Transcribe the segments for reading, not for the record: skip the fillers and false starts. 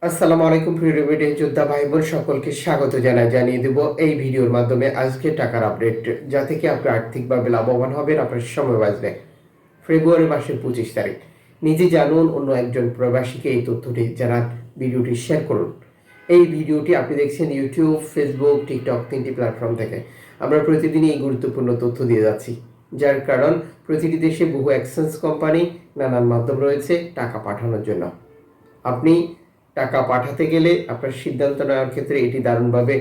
আসসালামু আলাইকুম প্রিয় রেমিটেন্স যোদ্ধা ভাই বোন সকলকে স্বাগত জানিয়ে দেব এই ভিডিওর মাধ্যমে আজকে টাকার আপডেট, যা থেকে আপনি আর্থিকভাবে লাভবান হবেন আপনার সময় বাঁচবে। ফেব্রুয়ারি মাসের 25 তারিখ, নিজে জানুন, অন্য একজন প্রবাসীকে এই তথ্যটি জানান, ভিডিওটি শেয়ার করুন। এই ভিডিওটি আপনি দেখছেন ইউটিউব, ফেসবুক, টিকটক 3টি প্ল্যাটফর্ম থেকে। আমরা প্রতিদিনই এই গুরুত্বপূর্ণ তথ্য দিয়ে যাচ্ছি, যার কারণ প্রতিটি দেশে বহু এক্সচেঞ্জ কোম্পানি, নানান মাধ্যম রয়েছে টাকা পাঠানোর জন্য। আপনি টাকা পাঠাতে গেলে আপনার সিদ্ধান্ত নেওয়ার ক্ষেত্রে এটি দারুণভাবে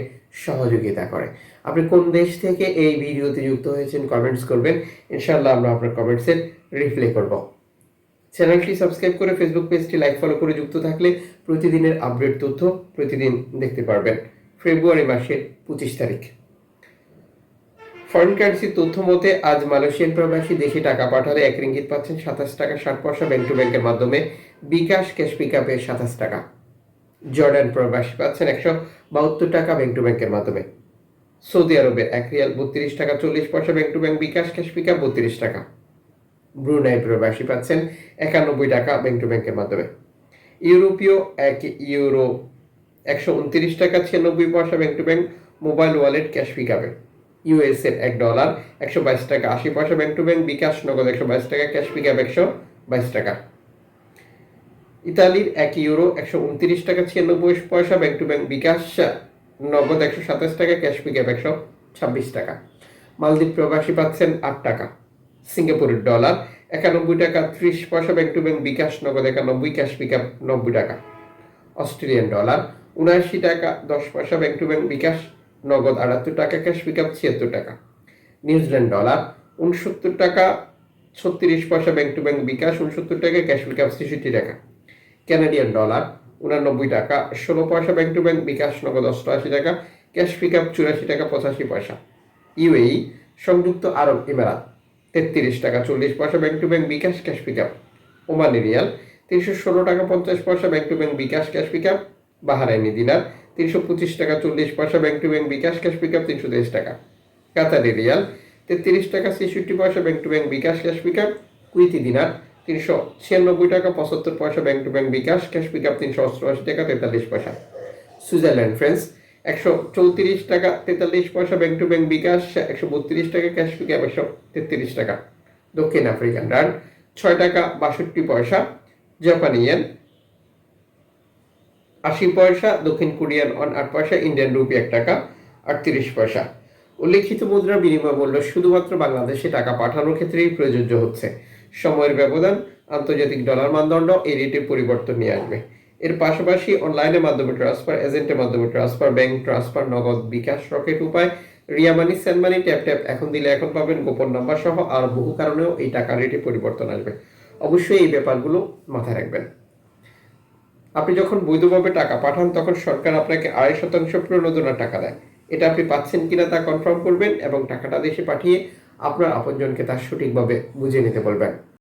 সহযোগিতা করে। আপনি কোন দেশ থেকে এই ভিডিওতে যুক্ত হয়েছেন কমেন্টস করবেন, ইনশাআল্লাহ আমরা আপনার কমেন্টসের রিপ্লাই করব। চ্যানেলটি সাবস্ক্রাইব করে ফেসবুক পেজটি লাইক ফলো করে যুক্ত থাকলে প্রতিদিনের আপডেট তথ্য প্রতিদিন দেখতে পারবেন। ফেব্রুয়ারি মাসের 25 তারিখ, ফরেন কারেন্সি তথ্য মতে আজ মালয়েশিয়ান প্রবাসী দেশে টাকা পাঠালে 1 রিঙ্গিত পাচ্ছেন 27 টাকা 60 পয়সা ব্যাংক টু ব্যাংকের মাধ্যমে, বিকাশ ক্যাশ পিকআপে 27 টাকা। জর্ডান প্রবাসী পাচ্ছেন 172 টাকা ব্যাংক টু ব্যাংকের মাধ্যমে। সৌদি আরবে 1 রিয়াল 32 টাকা 40 পয়সা bank to bank, bKash cash pickup 32 টাকা। ব্রুনাই প্রবাসী পাচ্ছেন 91 টাকা ব্যাংক টু ব্যাংকের মাধ্যমে। ইউরোপীয় 1 ইউরো 129 টাকা 96 পয়সা bank to bank, mobile wallet cash পিকআপে। ইউএস এর $1 122 টাকা 80 পয়সা ব্যাংক টু ব্যাংক, বিকাশ নগদ 122 টাকা, ক্যাশ পিকআপ 122 টাকা। ইতালির 1 ইউরো 129 টাকা 96 পয়সা ব্যাংক টু ব্যাংক, বিকাশ নগদ 127 টাকা, ক্যাশ পিকআপ 126 টাকা। মালদ্বীপ প্রবাসী পাচ্ছেন 8 টাকা। সিঙ্গাপুরের ডলার 91 টাকা 30 পয়সা ব্যাংক টু ব্যাংক, বিকাশ নগদ 91, ক্যাশ পিকআপ 90 টাকা। অস্ট্রেলিয়ান ডলার 79 টাকা 10 পয়সা ব্যাংক টু ব্যাংক, বিকাশ নগদ 78 টাকা, ক্যাশ পিকআপ 76 টাকা। নিউজিল্যান্ড ডলার 69 টাকা 36 পয়সা ব্যাংক টু ব্যাংক, বিকাশ 69 টাকা, ক্যাশ পিকআপ 66 টাকা। কানাডিয়ান ডলার 89 টাকা 16 পয়সা ব্যাংক টু ব্যাংক, বিকাশ নগদ 88 টাকা, ক্যাশ পিকআপ 84 টাকা 85 পয়সা। ইউএই সংযুক্ত আরব ইমারাত 33 টাকা 40 পয়সা bank to bank, bKash cash pickup. Omani riyal 316 টাকা 50 পয়সা bank to bank, bKash cash pickup. Bahraini dinar 325 টাকা 40 পয়সা bank to bank, bKash cash pickup 323 টাকা। কাতারি রিয়াল 33 টাকা 66 পয়সা bank to bank, bKash cash pickup. Kuwaiti dinar 396 টাকা 75 পয়সা bank to bank, bKash cash pickup 388 টাকা 43 পয়সা। সুইজারল্যান্ড ফ্রেন্স 134 টাকা 43 পয়সা ব্যাংক টু ব্যাংক, বিকাশ 132 টাকা, ক্যাশ পিকআপ 133 টাকা। দক্ষিণ আফ্রিকান রান্ড 6 টাকা 62 পয়সা। জাপানি ইয়েন 80 পয়সা। দক্ষিণ কোরিয়ান ওয়ান 8 পয়সা। ইন্ডিয়ান রুপি 1 টাকা 38 পয়সা। উল্লেখিত মুদ্রা বিনিময় মূল্য শুধুমাত্র বাংলাদেশে টাকা পাঠানোর ক্ষেত্রেই প্রযোজ্য হচ্ছে। সময়ের ব্যবধান, আন্তর্জাতিক ডলার মানদণ্ড এই রেটের পরিবর্তন নিয়ে আসবে। এর পাশাপাশি অনলাইনের মাধ্যমে ট্রান্সফার, এজেন্টের মাধ্যমে ট্রান্সফার, ব্যাংক ট্রান্সফার, নগদ, বিকাশ, রকেট উপায়, রিয়া মানি, সেন্ড মানি, ট্যাপ এখন দিলে এখন পাবেন, গোপন নাম্বার সহ আর বহু কারণেও এই টাকার রেটে পরিবর্তন আসবে। অবশ্যই এই ব্যাপারগুলো মাথায় রাখবেন। আপনি যখন বৈধভাবে টাকা পাঠান তখন সরকার আপনাকে 2.5% প্রণোদনার টাকা দেয়। এটা আপনি পাচ্ছেন কিনা তা কনফার্ম করবেন এবং টাকাটা দেশে পাঠিয়ে আপনার আপনজনকে তা সঠিকভাবে বুঝে নিতে বলবেন।